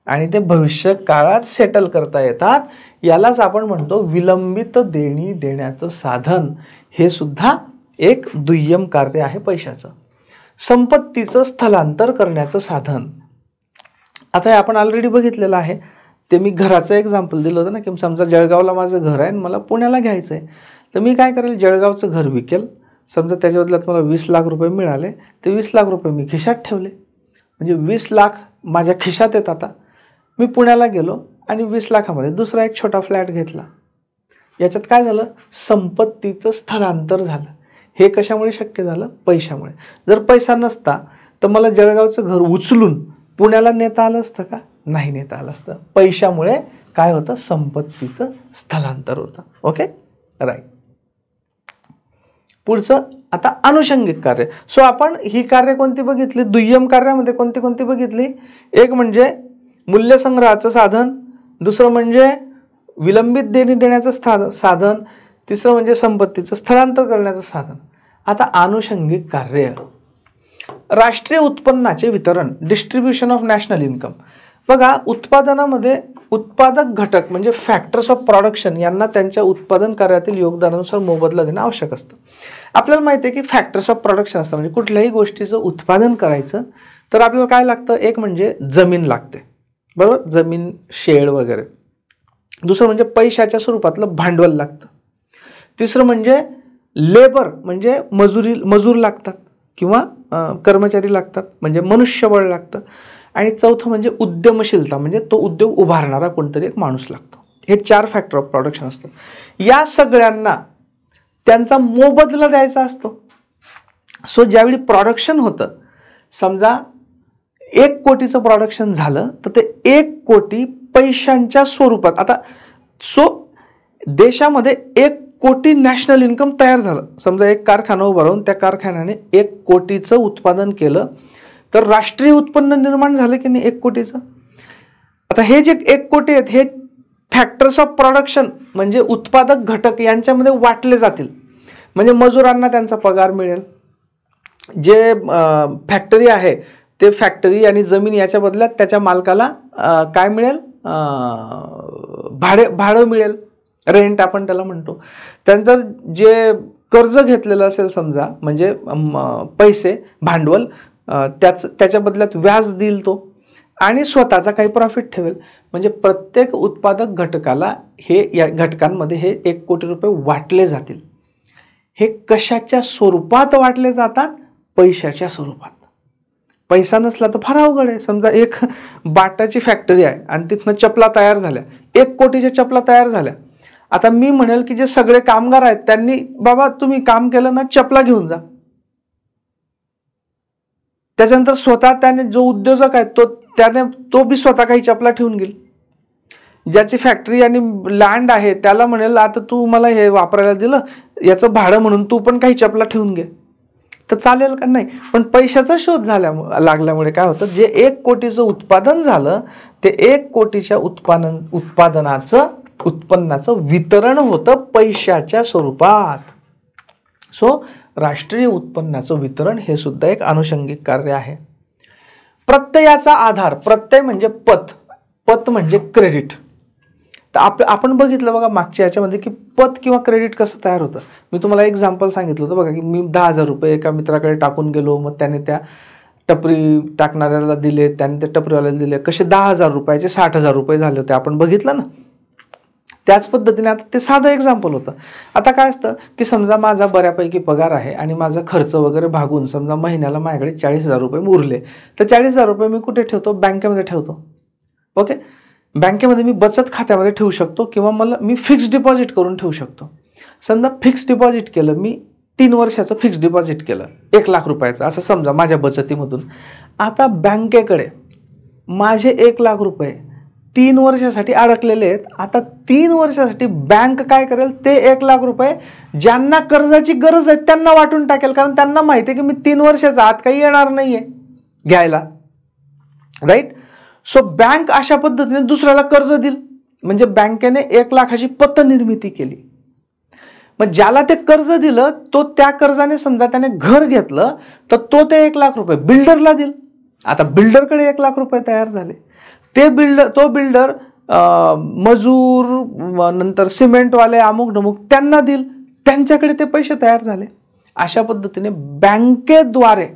आणि ते भविष्य काळात सेटल करता येतात. यालाच आपण म्हणतो विलंबित देणी देण्याचं साधन. हे सुद्धा एक दुय्यम कार्य आहे पैशाचं. संपत्तीचं स्थलांतर करण्याचं साधन. आता हे आपण ऑलरेडी बघितलेलं आहे. ते मी घराचं एक्झाम्पल दिलं होतं ना, की समजा जळगावला माझं घर आहे आणि मला पुण्याला घ्यायचं आहे, तर मी काय करेल, जळगावचं घर विकेल. समजा त्याच्या बदल्यात मला 20 लाख रुपये मिळाले, ते 20 लाख रुपये मी खिशात ठेवले, म्हणजे 20 लाख माझ्या खिशात येत. आता मी पुण्याला गेलो आणि 20 लाखामध्ये दुसरा एक छोटा फ्लॅट घेतला. याच्यात काय झालं, संपत्तीचं स्थलांतर झालं. हे कशामुळे शक्य झालं, पैशामुळे. जर पैसा नसता तर मला जळगावचं घर उचलून पुण्याला नेता आलं असतं का, नाही नेता आलं असतं. पैशामुळे काय होतं, संपत्तीचं स्थलांतर होतं. Okay, right. पुढचं आता अनुषंगिक कार्य. सो आपण ही कार्य कोणती बघितली, दुय्यम कार्यामध्ये कोणती कोणती बघितली. एक म्हणजे मूल्य संग्रहाचं साधन, दुसरं म्हणजे विलंबित देणी देण्याचं साधन, तिसरं म्हणजे संपत्तीचं स्थलांतर करण्याचं साधन. आता अनुषंगिक कार्य, राष्ट्रीय उत्पन्नाचे वितरण, डिस्ट्रीब्युशन ऑफ नॅशनल इन्कम. बघा, उत्पादनामध्ये उत्पादक घटक म्हणजे फॅक्टर्स ऑफ प्रोडक्शन यांना त्यांच्या उत्पादन कार्यातील योगदानानुसार मोबदला देणं आवश्यक असतं. आपल्याला माहिती आहे की फॅक्टर्स ऑफ प्रोडक्शन असतं म्हणजे कुठल्याही गोष्टीचं उत्पादन करायचं तर आपल्याला काय लागतं, एक म्हणजे जमीन लागते, बरोबर, जमीन, शेड वगैरे. दुसरं म्हणजे पैशाच्या स्वरूपातलं भांडवल लागतं. तिसरं म्हणजे लेबर म्हणजे मजूर लागतात किंवा कर्मचारी लागतात म्हणजे मनुष्यबळ लागतं. आणि चौथं म्हणजे उद्यमशीलता म्हणजे तो उद्योग उभारणारा कोणतरी एक माणूस लागतो. हे 4 फॅक्टर ऑफ प्रोडक्शन असतं. या सगळ्यांना त्यांचा मोबदला द्यायचा असतो. सो ज्यावेळी प्रोडक्शन होतं, समजा 1 कोटीचं प्रोडक्शन झालं तर ते 1 कोटी पैशांच्या स्वरूपात. आता सो देशामध्ये 1 कोटी नॅशनल इन्कम तयार झालं. समजा एक कारखाना उभा राहून त्या कारखान्याने 1 कोटीचं उत्पादन केलं तर राष्ट्रीय उत्पन्न निर्माण झालं की नाही 1 कोटीचं. आता हे जे 1 कोटी आहेत हे फॅक्टर्स ऑफ प्रोडक्शन म्हणजे उत्पादक घटक यांच्यामध्ये वाटले जातील. म्हणजे मजुरांना त्यांचा पगार मिळेल, जे फॅक्टरी आहे ते फॅक्टरी आणि जमीन याच्या बदल्यात त्याच्या मालकाला काय मिळेल, भाडं मिळेल, रेंट आपण त्याला म्हणतो. त्यानंतर जे कर्ज घेतलेलं असेल समजा म्हणजे पैसे, भांडवल, त्याच्या बदल्यात व्याज देईल तो आणि स्वतःचा काही प्रॉफिट ठेवेल. म्हणजे प्रत्येक उत्पादक घटकाला हे या घटकांमध्ये हे 1 कोटी रुपये वाटले जातील. हे कशाच्या स्वरूपात वाटले जातात, पैशाच्या स्वरूपात. पैसा नसला तर फार अवघड आहे. समजा एक बाटाची फॅक्टरी आहे आणि तिथनं चपला तयार झाल्या, 1 कोटीच्या चपला तयार झाल्या. आता मी म्हणेल की जे सगळे कामगार आहेत त्यांनी, बाबा तुम्ही काम केलं ना, चपला घेऊन जा. त्याच्यानंतर स्वतः त्याने जो उद्योजक आहे तो बी स्वतः काही चपला ठेवून घेईल. ज्याची फॅक्टरी आणि लँड आहे त्याला म्हणेल आता तू मला हे वापरायला दिलं, याचं भाडं म्हणून तू पण काही चपला ठेवून घे. तर चालेल का, नाही. पण पैशाचा शोध लागल्यामुळे काय होतं, जे 1 कोटीचं उत्पादन झालं ते 1 कोटीच्या उत्पन्नाचं वितरण होतं पैशाच्या स्वरूपात. सो राष्ट्रीय उत्पन्नाचं वितरण हे सुद्धा एक अनुषंगिक कार्य आहे. प्रत्ययाचा आधार, प्रत्यय म्हणजे पत म्हणजे क्रेडिट. तर आपण बघितलं बघा मागच्या याच्यामध्ये की पत किंवा क्रेडिट कसं तयार होतं. मी तुम्हाला एक्झाम्पल सांगितलं होतं बघा की मी 10,000 रुपये एका मित्राकडे टाकून गेलो, मग त्याने त्या टपरी टाकणाऱ्याला दिले, त्याने त्या टपरीवाल्याला दिले, कसे 10,000 रुपयाचे 60,000 रुपये झाले होते, आपण बघितलं ना. त्याच पद्धतीने आता ते साधं एक्झाम्पल होतं. आता काय असतं की समजा माझा बऱ्यापैकी पगार आहे आणि माझा खर्च वगैरे भागून समजा महिन्याला माझ्याकडे 40,000 रुपये उरले, तर 40,000 रुपये मी कुठे ठेवतो, बँकेमध्ये ठेवतो. ओके, बँकेमध्ये मी बचत खात्यामध्ये ठेवू शकतो किंवा मी फिक्स डिपॉझिट करून ठेवू शकतो. समजा फिक्स डिपॉझिट केलं, मी 3 वर्षाचं फिक्स डिपॉझिट केलं 1 लाख रुपयाचं असं समजा माझ्या बचतीमधून. आता बँकेकडे माझे 1 लाख रुपये 3 वर्षासाठी अडकलेले आहेत. आता 3 वर्षासाठी बँक काय करेल, ते 1 लाख रुपये ज्यांना कर्जाची गरज आहे त्यांना वाटून टाकेल, कारण त्यांना माहिती आहे की मी 3 वर्षाचा आत काही येणार नाहीये घ्यायला, राईट. सो बँक अशा पद्धतीने दुसऱ्याला कर्ज देईल. म्हणजे बँकेने 1 लाखाची पत निर्मिती केली. मग ज्याला ते कर्ज दिलं तो त्या कर्जाने समजा त्याने घर घेतलं तर तो ते 1 लाख रुपये बिल्डरला देईल. आता बिल्डरकडे 1 लाख रुपये तयार झाले. तो बिल्डर मजूर, नंतर सिमेंटवाले, अमुक ढमुक त्यांना देईल, त्यांच्याकडे ते पैसे तयार झाले. अशा पद्धतीने बँकेद्वारे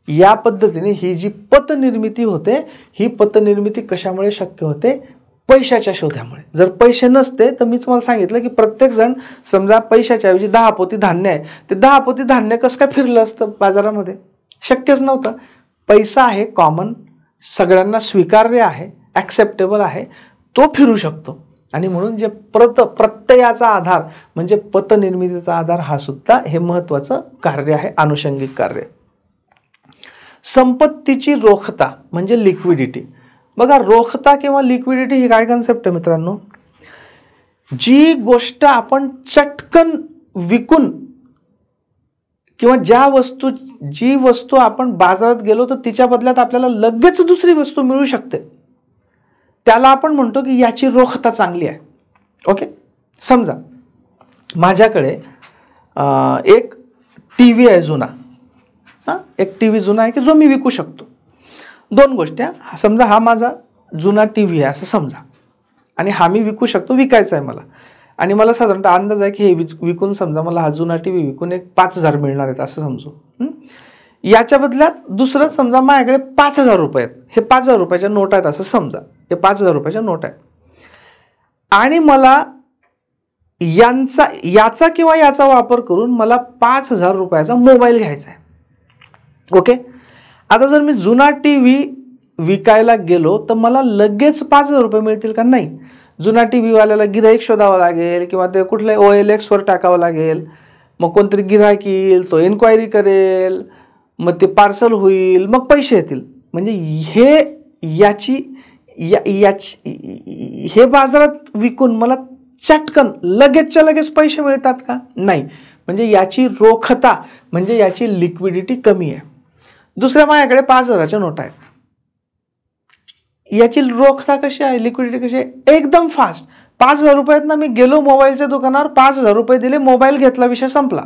या पद्धतीने ही जी पत निर्मिती होते, ही पत निर्मिती कशामुळे शक्य होते, पैशाच्या शोधामुळे. जर पैसे नसते तर मी तुम्हाला सांगितलं की प्रत्येक जण समजा पैशाच्या ऐवजी 10 पोती धान्य आहे, ते 10 पोती धान्य कसं काय फिरलं असतं बाजारामध्ये, शक्यच नव्हतं. पैसा आहे कॉमन, सगळ्यांना स्वीकार्य आहे, ॲक्सेप्टेबल आहे, तो फिरू शकतो. आणि म्हणून जे प्रत्ययाचा आधार म्हणजे पतनिर्मितीचा आधार हा सुद्धा हे महत्त्वाचं कार्य आहे, अनुषंगिक कार्य. संपत्तीची रोखता म्हणजे लिक्विडिटी. बघा, रोखता किंवा लिक्विडिटी ही काय कन्सेप्ट आहे मित्रांनो? जी गोष्ट आपण चटकन विकून किंवा जी वस्तू आपण बाजारात गेलो तर तिच्या बदल्यात आपल्याला लगेच दुसरी वस्तू मिळू शकते, त्याला आपण म्हणतो की याची रोखता चांगली आहे. ओके, समजा माझ्याकडे एक टीव्ही आहे जुना, एक टीव्ही जुना आहे की जो मी विकू शकतो. दोन गोष्टी, समजा हा माझा जुना टीव्ही आहे असं समजा, आणि हा मी विकू शकतो, विकायचा आहे मला, आणि मला साधारणतः अंदाज आहे की हे विकून समजा मला हा जुना टीव्ही विकून एक 5,000 मिळणार आहेत असं समजू. याच्या बदल्यात दुसरं समजा माझ्याकडे 5,000 रुपये आहेत, हे 5,000 रुपयाच्या नोट आहेत असं समजा, हे 5,000 रुपयाच्या नोट आहेत, आणि मला याचा किंवा याचा वापर करून मला 5,000 रुपयाचा मोबाईल घ्यायचा आहे. ओके, आता जर मी जुना टीव्ही विकायला गेलो तर मला लगेच 5,000 रुपये मिळतील का? नाही. जुना टीव्ही वाल्याला गिऱ्हाईक शोधावं लागेल किंवा ते कुठल्या OLX टाकावं लागेल, मग कोणतरी गिऱ्हाईक येईल, तो एन्क्वायरी करेल, मग ते पार्सल होईल, मग पैसे येतील. म्हणजे हे बाजारात विकून मला चटकन लगेचच्या लगेच पैसे मिळतात का? नाही. म्हणजे याची रोखता म्हणजे याची लिक्विडिटी कमी आहे. दुसऱ्या माझ्याकडे 5,000च्या नोटा आहेत, याची रोखता कशी आहे, लिक्विडिटी कशी आहे? एकदम फास्ट. 5,000 रुपयात ना मी गेलो मोबाईलच्या दुकानावर, 5,000 रुपये दिले, मोबाईल घेतला, विषय संपला.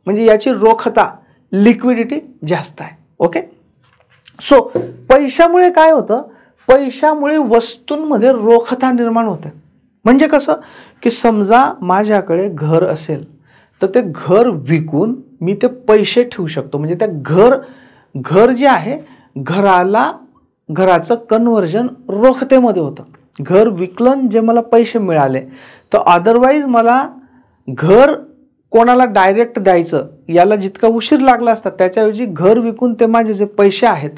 म्हणजे याची रोखता लिक्विडिटी जास्त आहे. ओके, सो पैशामुळे काय होतं? पैशामुळे वस्तूंमध्ये रोखता निर्माण होते. म्हणजे कसं की समजा माझ्याकडे घर असेल तर ते घर विकून मी ते पैसे ठेवू शकतो. म्हणजे त्या घर जे आहे घराचं कन्व्हर्जन रोखतेमध्ये होतं. घर विकलं जे मला पैसे मिळाले, तर अदरवाईज मला घर कोणाला डायरेक्ट द्यायचं याला जितका उशीर लागला असता, त्याच्याऐवजी घर विकून ते माझे जे पैसे आहेत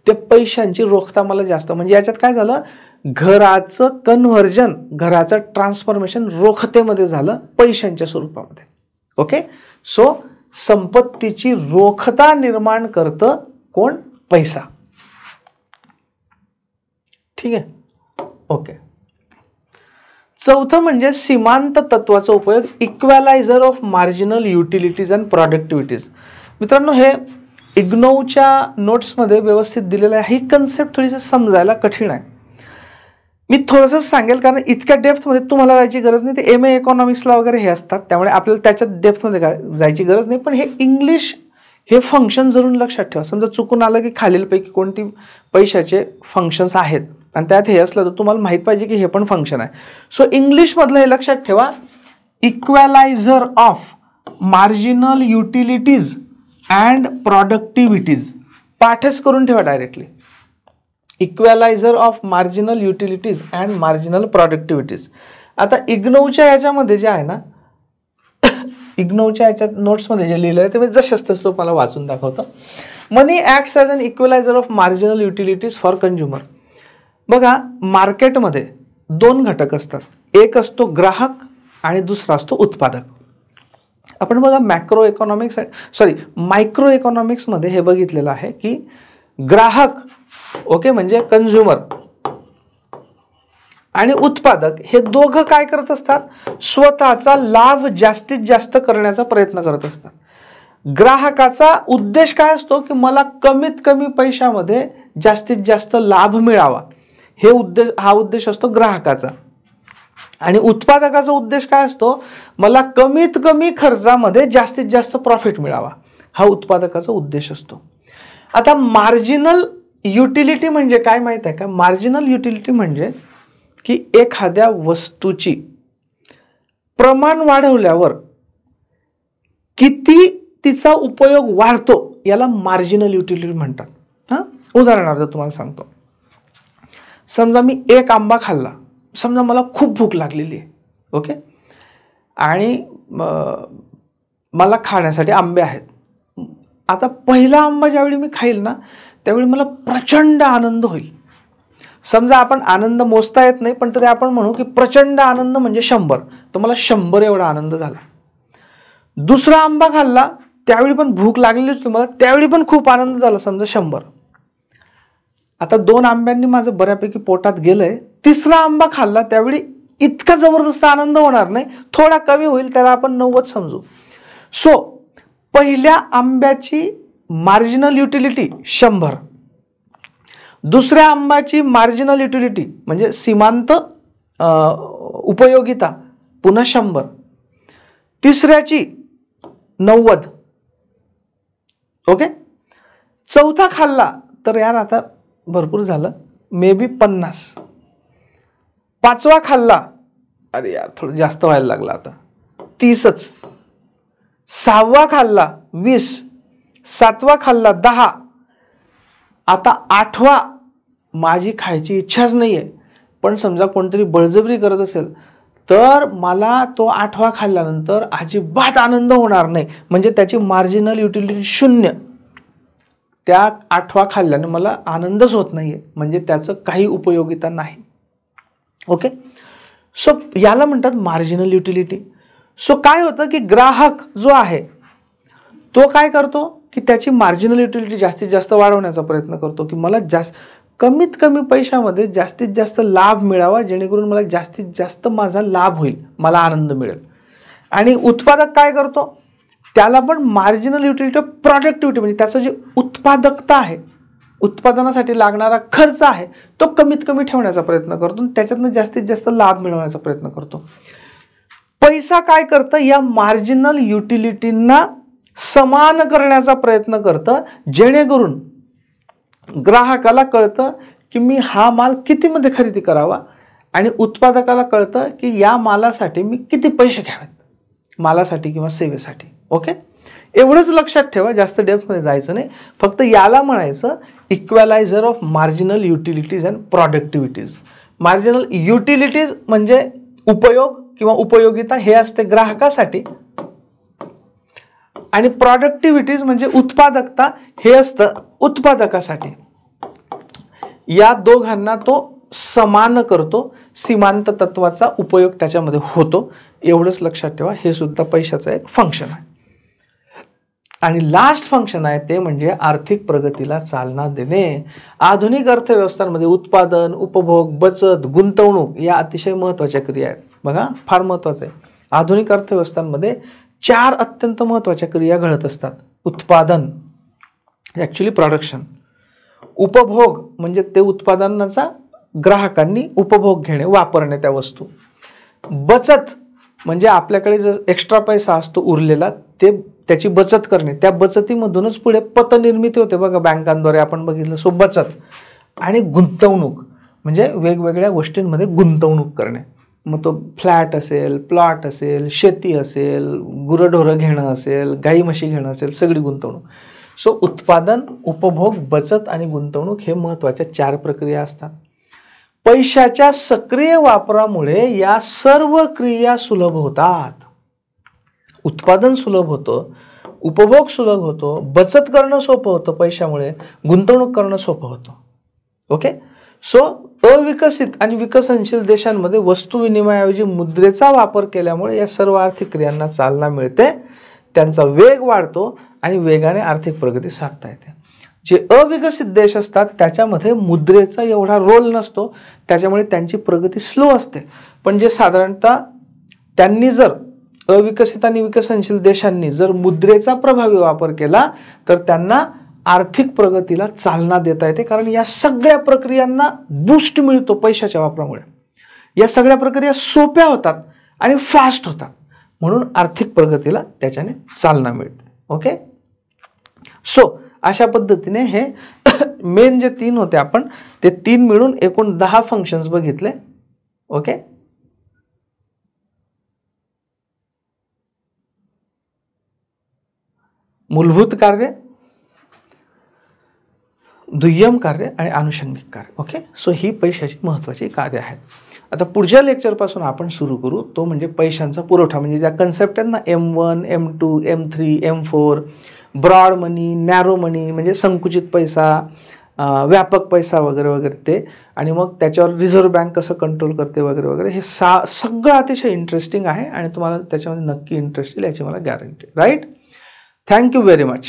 ते पैशांची रोखता मला जास्त. म्हणजे याच्यात काय झालं? घराचं कन्व्हर्जन, घराचं ट्रान्सफॉर्मेशन रोखतेमध्ये झालं पैशांच्या स्वरूपामध्ये. ओके, सो संपत्तीची रोखता निर्माण करतं कोण? पैसा. ठीक आहे, ओके. चौथं म्हणजे सीमांत तत्वाचा उपयोग, इक्वलायझर ऑफ मार्जिनल युटिलिटीज अँड प्रोडक्टिव्हिटीज. मित्रांनो, हे इग्नोच्या नोट्समध्ये व्यवस्थित दिलेलं आहे. ही कन्सेप्ट थोडीशी समजायला कठीण आहे. मी थोडंसं सांगेल, कारण इतक्या डेप्थमध्ये तुम्हाला जायची गरज नाही. ते MA इकॉनॉमिक्सला वगैरे हे असतात, त्यामुळे आपल्याला त्याच्यात डेप्थमध्ये जायची गरज नाही. पण हे इंग्लिश हे फंक्शन जरूर लक्षात ठेवा. समजा चुकून आलं की खालीलपैकी कोणती पैशाचे फंक्शन्स आहेत आणि त्यात हे असलं तर तुम्हाला माहीत पाहिजे की हे पण फंक्शन आहे. सो इंग्लिशमधलं हे लक्षात ठेवा, equaliser of marginal utilities and productivities. पाठच करून ठेवा directly, equaliser of marginal utilities and marginal productivities. आता इग्नोच्या याच्यामध्ये जे आहे ना, इग्नोच्या याच्यात नोट्समध्ये जे लिहिलं आहे ते मी जसंच तसं तुम्हाला वाचून दाखवतो. Money acts as an equaliser of marginal utilities for consumer. बघा, मार्केटमध्ये दोन घटक असतात, एक असतो ग्राहक आणि दुसरा असतो उत्पादक. आपण बघा मायक्रो इकॉनॉमिक्समध्ये हे बघितलेलं आहे की ग्राहक, ओके, म्हणजे कंझ्युमर, आणि उत्पादक हे दोघं काय करत असतात? स्वतःचा लाभ जास्तीत जास्त करण्याचा प्रयत्न करत असतात. ग्राहकाचा उद्देश काय असतो की मला कमीत कमी पैशामध्ये जास्तीत जास्त लाभ मिळावा, हा उद्देश असतो ग्राहकाचा. आणि उत्पादकाचा उद्देश काय असतो? मला कमीत कमी खर्चामध्ये जास्तीत जास्त प्रॉफिट मिळावा, हा उत्पादकाचा उद्देश असतो. आता मार्जिनल युटिलिटी म्हणजे काय माहित आहे का? मार्जिनल युटिलिटी म्हणजे की एखाद्या वस्तूची प्रमाण वाढवल्यावर किती तिचा उपयोग वाढतो याला मार्जिनल युटिलिटी म्हणतात. उदाहरणार्थ तुम्हाला सांगतो, समजा मी एक आंबा खाल्ला, समजा मला खूप भूक लागलेली आहे, ओके, आणि मला खाण्यासाठी आंबे आहेत. आता पहिला आंबा ज्यावेळी मी खाईल ना, त्यावेळी मला प्रचंड आनंद होईल. समजा आपण आनंद मोजता येत नाही, पण तरी आपण म्हणू की प्रचंड आनंद म्हणजे 100, तर मला 100 एवढा आनंद झाला. दुसरा आंबा खाल्ला, त्यावेळी पण भूक लागलेलीच होती मला, त्यावेळी पण खूप आनंद झाला, समजा 100. आता 2 आंब्यांनी माझं बऱ्यापैकी पोटात गेलंय, तिसरा आंबा खाल्ला त्यावेळी इतका जबरदस्त आनंद होणार नाही, थोडा कमी होईल, त्याला आपण 90 समजू. सो पहिल्या आंब्याची मार्जिनल युटिलिटी 100, दुसऱ्या आंब्याची मार्जिनल युटिलिटी म्हणजे सीमांत उपयोगिता पुन्हा 100, तिसऱ्याची 90. ओके. चौथा खाल्ला तर यार आता भरपूर झालं, मे बी 50. पाचवा खाल्ला, अरे यार थोडं जास्त व्हायला लागला, आता 30च. सहावा खाल्ला 20, सातवा खाल्ला 10, आता 8वा माझी खायची इच्छाच नाहीये, पण समजा कोणतरी बळजबरी करत असेल तर मला तो 8वा खाल्ल्यानंतर अजिबात आनंद होणार नाही, म्हणजे त्याची मार्जिनल युटिलिटी 0. त्या 8वा खाल्ल्याने मला आनंदच होत नाहीये, म्हणजे त्याचं काही उपयोगिता नाही. ओके. सो याला म्हणतात मार्जिनल युटिलिटी. सो काय होतं की ग्राहक जो आहे तो काय करतो की त्याची मार्जिनल युटिलिटी जास्तीत जास्त वाढवण्याचा प्रयत्न करतो, की मला कमीत कमी पैशामध्ये जास्तीत जास्त लाभ मिळावा, जेणेकरून मला जास्तीत जास्त माझा लाभ होईल, मला आनंद मिळेल. आणि उत्पादक काय करतो, त्याला पण मार्जिनल युटिलिटी ऑफ प्रॉडक्टिव्हिटी म्हणजे त्याचं जे उत्पादकता आहे, उत्पादनासाठी लागणारा खर्च आहे तो कमीत कमी ठेवण्याचा प्रयत्न करतो, त्याच्यातनं जास्तीत जास्त लाभ मिळवण्याचा प्रयत्न करतो. पैसा काय करतं, या मार्जिनल युटिलिटींना समान करण्याचा प्रयत्न करतं, जेणेकरून ग्राहकाला कळतं की मी हा माल कितीमध्ये खरेदी करावा, आणि उत्पादकाला कळतं की या मालासाठी मी किती पैसे घ्यावेत, मालासाठी किंवा सेवेसाठी. ओके. एवढंच लक्षात ठेवा, जास्त डेप्थमध्ये जायचं नाही. फक्त याला म्हणायचं equaliser of marginal utilities and productivities. Marginal utilities म्हणजे उपयोग किंवा उपयोगिता, हे असते ग्राहकासाठी, आणि प्रॉडक्टिव्हिटीज म्हणजे उत्पादकता, हे असतं उत्पादकासाठी. या दोघांना तो समान करतो, सीमांत तत्वाचा उपयोग त्याच्यामध्ये होतो. एवढंच लक्षात ठेवा, हे सुद्धा पैशाचं एक फंक्शन आहे. आणि लास्ट फंक्शन आहे ते म्हणजे आर्थिक प्रगतीला चालना देणे. आधुनिक अर्थव्यवस्थांमध्ये उत्पादन, उपभोग, बचत, गुंतवणूक या अतिशय महत्त्वाच्या क्रिया आहेत. बघा, फार महत्त्वाचं आहे. आधुनिक अर्थव्यवस्थांमध्ये 4 अत्यंत महत्त्वाच्या क्रिया घडत असतात. उत्पादन, ॲक्च्युली प्रोडक्शन. उपभोग म्हणजे ते उत्पादनाचा ग्राहकांनी उपभोग घेणे, वापरणे त्या वस्तू. बचत म्हणजे आपल्याकडे जर एक्स्ट्रा पैसा असतो उरलेला, त्याची बचत करणे, त्या बचतीमधूनच पुढे पतनिर्मिती होते बघा, बँकांद्वारे आपण बघितलं. सो बचत. आणि गुंतवणूक म्हणजे वेगवेगळ्या गोष्टींमध्ये गुंतवणूक करणे. मग तो फ्लॅट असेल, प्लॉट असेल, शेती असेल, गुरंढोरं घेणं असेल, गाई म्हशी घेणं असेल, सगळी गुंतवणूक. सो उत्पादन, उपभोग, बचत आणि गुंतवणूक हे महत्त्वाच्या 4 प्रक्रिया असतात. पैशाच्या सक्रिय वापरामुळे या सर्व क्रिया सुलभ होतात. उत्पादन सुलभ होतं, उपभोग सुलभ होतो, बचत करणं सोपं होतं पैशामुळे, गुंतवणूक करणं सोपं होतं. ओके. सो अविकसित आणि विकसनशील देशांमध्ये वस्तू विनिमयाऐवजी मुद्रेचा वापर केल्यामुळे या सर्व आर्थिक क्रियांना चालना मिळते, त्यांचा वेग वाढतो आणि वेगाने आर्थिक प्रगती साधता येते. जे अविकसित देश असतात त्याच्यामध्ये मुद्रेचा एवढा रोल नसतो, त्याच्यामुळे त्यांची प्रगती स्लो असते. पण जे साधारणतः त्यांनी जर अविकसित आणि विकसनशील देशांनी जर मुद्रेचा प्रभावी वापर केला तर त्यांना आर्थिक प्रगतीला चालना देता येते, कारण या सगळ्या प्रक्रियांना बूस्ट मिळतो पैशाच्या वापरामुळे. या सगळ्या प्रक्रिया सोप्या होतात आणि फास्ट होतात, म्हणून आर्थिक प्रगतीला त्याच्याने चालना मिळते. ओके. सो अशा पद्धतीने हे मेन जे 3 होते आपण ते 3 मिळून एकूण 10 फंक्शन्स बघितले. ओके. मूलभूत कार्य, दुय्यम कार्य आणि अनुषंगिक कार्य. ओके. सो ही पैशाची महत्त्वाची कार्य आहेत. आता पुढच्या लेक्चरपासून आपण सुरू करू, तो म्हणजे पैशांचा पुरवठा. म्हणजे ज्या कन्सेप्ट आहेत ना, M1, M2, M3, M4, broad मनी, नॅरो मनी म्हणजे संकुचित पैसा, व्यापक पैसा वगैरे वगैरे ते, आणि मग त्याच्यावर रिझर्व्ह बँक कसं कंट्रोल करते वगैरे वगैरे, हे सगळं अतिशय इंटरेस्टिंग आहे आणि तुम्हाला त्याच्यामध्ये नक्की इंटरेस्ट येईल याची मला guarantee. Right. Thank you very much.